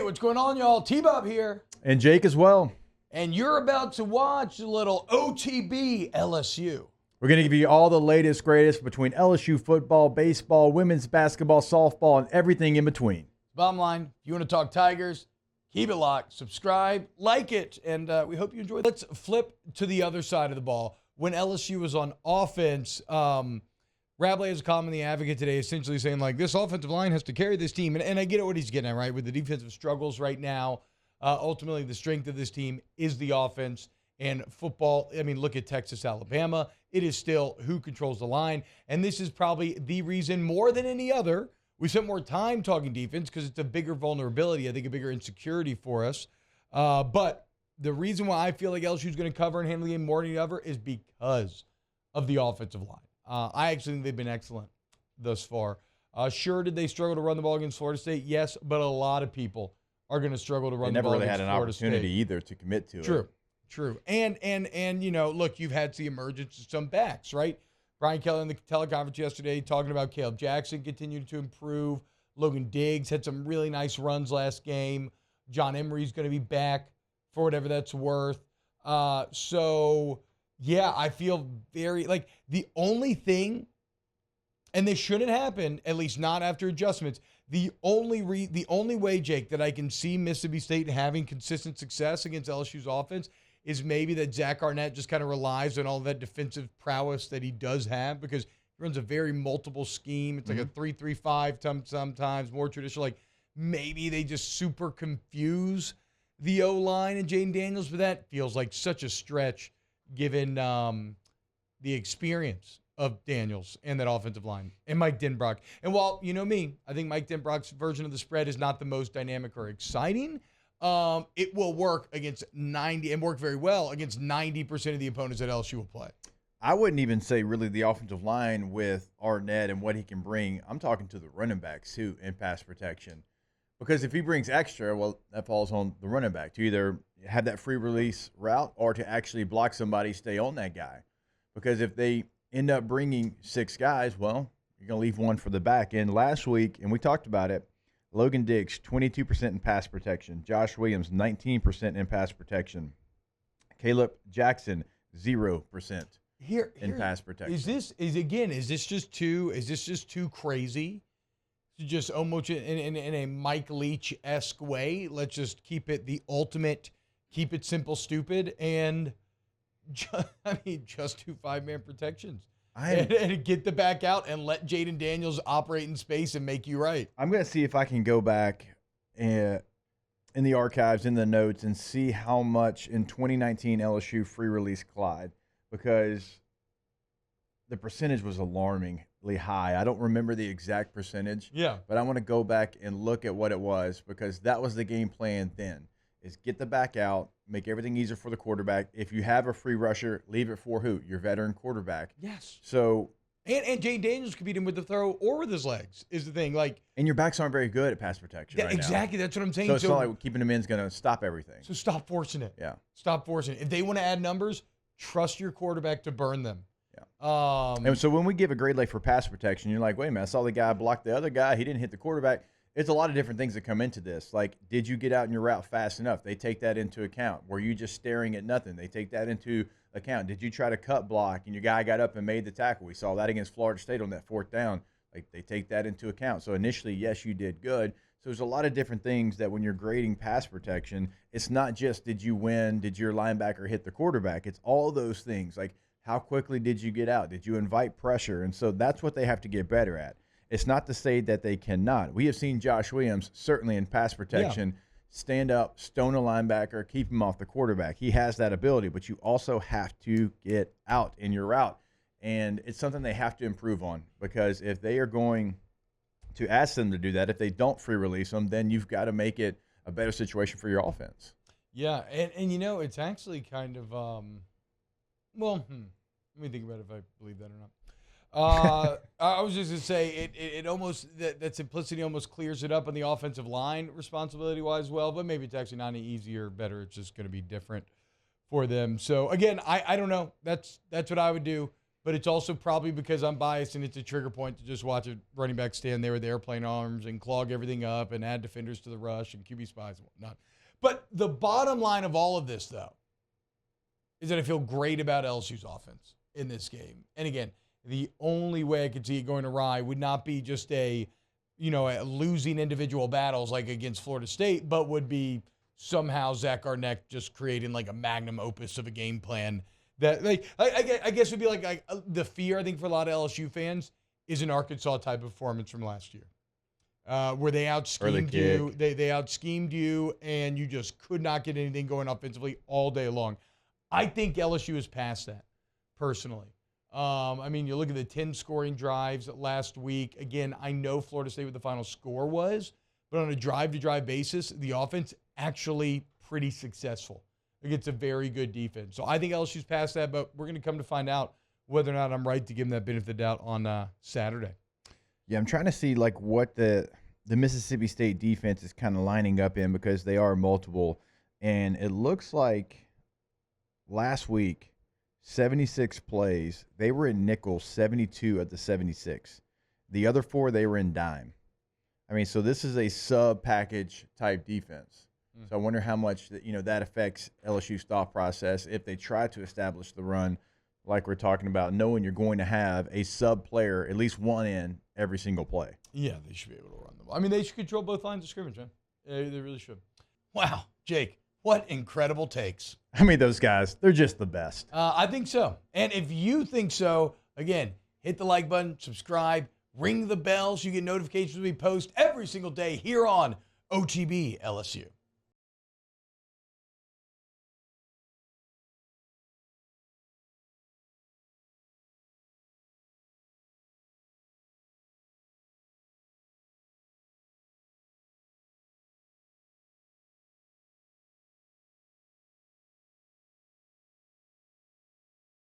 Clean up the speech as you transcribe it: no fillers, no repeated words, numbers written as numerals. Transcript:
what's going on, y'all? T-Bob here. And Jake as well. And you're about to watch a little OTB LSU. We're going to give you all the latest, greatest between LSU football, baseball, women's basketball, softball, and everything in between. Bottom line, if you want to talk Tigers, keep it locked, subscribe, like it, and we hope you enjoy. Let's flip to the other side of the ball. When LSU was on offense, Rabley has a column in The Advocate today essentially saying, like, this offensive line has to carry this team. And I get it what he's getting at, right? With the defensive struggles right now, ultimately the strength of this team is the offense. And football, I mean, look at Texas, Alabama. It is still who controls the line. And this is probably the reason more than any other we spent more time talking defense because it's a bigger vulnerability, I think a bigger insecurity for us. But the reason why I feel like LSU is going to cover and handle the game more than any other is because of the offensive line. I actually think they've been excellent thus far. Sure, did they struggle to run the ball against Florida State? Yes, but a lot of people are going to struggle to run the ball against Florida State. They never really had an opportunity either to commit to it. True. And you know, look, you've had the emergence of some backs, right? Brian Kelly in the teleconference yesterday talking about Caleb Jackson continued to improve. Logan Diggs had some really nice runs last game. John Emery's going to be back for whatever that's worth. So, yeah, I feel very, like, the only thing, and this shouldn't happen, at least not after adjustments, the only way, Jake, that I can see Mississippi State having consistent success against LSU's offense is maybe that Zach Arnett just kind of relies on all that defensive prowess that he does have, because he runs a very multiple scheme. It's like a 3-3-5 sometimes, more traditional. Like, maybe they just super confuse the O-line and Jaden Daniels, but that feels like such a stretch given the experience of Daniels and that offensive line and Mike Denbrock. And while, you know me, I think Mike Denbrock's version of the spread is not the most dynamic or exciting, it will work against 90 and work very well against 90% of the opponents that LSU will play. I wouldn't even say really the offensive line with Arnett and what he can bring. I'm talking to the running backs too in pass protection. Because if he brings extra, well, that falls on the running back to either have that free release route or to actually block somebody, stay on that guy. Because if they end up bringing 6 guys, well, you're going to leave one for the back. And last week, and we talked about it, Logan Diggs, 22% in pass protection. Josh Williams, 19% in pass protection. Caleb Jackson, 0% in pass protection. Is this just too crazy to just almost in a Mike Leach-esque way? Let's just keep it the ultimate, keep it simple, stupid, and just 2 5-man protections. And get the back out and let Jaden Daniels operate in space and make you right. I'm going to see if I can go back in the archives, in the notes, and see how much in 2019 LSU free release Clyde, because the percentage was alarmingly high. I don't remember the exact percentage, but I want to go back and look at what it was, because that was the game plan then, is get the back out, make everything easier for the quarterback. If you have a free rusher, leave it for who? Your veteran quarterback. Yes. So and Jaden Daniels could beat him with the throw or with his legs is the thing. Like, and your backs aren't very good at pass protection right exactly. now. That's what I'm saying. So it's not like keeping them in is going to stop everything. So stop forcing it. Yeah. Stop forcing it. If they want to add numbers, trust your quarterback to burn them. Yeah. And so when we give a grade like for pass protection, you're like, wait a minute, I saw the guy block the other guy. He didn't hit the quarterback. It's a lot of different things that come into this. Like, did you get out in your route fast enough? They take that into account. Were you just staring at nothing? They take that into account. Did you try to cut block and your guy got up and made the tackle? We saw that against Florida State on that 4th down. Like, they take that into account. So initially, yes, you did good. So there's a lot of different things that when you're grading pass protection, it's not just did you win, did your linebacker hit the quarterback? It's all those things. Like, how quickly did you get out? Did you invite pressure? And so that's what they have to get better at. It's not to say that they cannot. We have seen Josh Williams, certainly in pass protection, stand up, stone a linebacker, keep him off the quarterback. He has that ability, but you also have to get out in your route. And it's something they have to improve on, because if they are going to ask them to do that, if they don't free release them, then you've got to make it a better situation for your offense. Yeah, and you know, it's actually kind of, let me think about if I believe that or not. I was just going to say it almost that simplicity almost clears it up on the offensive line responsibility-wise well, but maybe it's actually not any easier or better. It's just going to be different for them. So, again, I don't know. That's what I would do. but it's also probably because I'm biased and it's a trigger point to just watch a running back stand there with airplane arms and clog everything up and add defenders to the rush and QB spies and whatnot. But the bottom line of all of this, though, is that I feel great about LSU's offense in this game. And again, the only way I could see it going awry would not be just a losing individual battles like against Florida State, but would be somehow Zach Arnett just creating like a magnum opus of a game plan that, like, I guess would be like the fear, I think, for a lot of LSU fans is an Arkansas type of performance from last year, where they out-schemed you. They out-schemed you, and you just could not get anything going offensively all day long. I think LSU is past that, personally. I mean, you look at the 10 scoring drives last week. Again, I know Florida State what the final score was, but on a drive-to-drive basis, the offense actually pretty successful against a very good defense. So I think LSU's past that, but we're going to come to find out whether or not I'm right to give them that benefit of the doubt on Saturday. Yeah, I'm trying to see like what the Mississippi State defense is kind of lining up in, because they are multiple, and it looks like last week, 76 plays, they were in nickel 72 of the 76. The other 4, they were in dime. I mean, so this is a sub-package type defense. So I wonder how much that affects LSU's thought process if they try to establish the run, like we're talking about, knowing you're going to have a sub-player, at least one in every single play. Yeah, they should be able to run the ball. I mean, they should control both lines of scrimmage, man. They really should. Wow, Jake, what incredible takes. I mean, those guys, they're just the best. I think so. And if you think so, again, hit the like button, subscribe, ring the bell so you get notifications when we post every single day here on OTB LSU.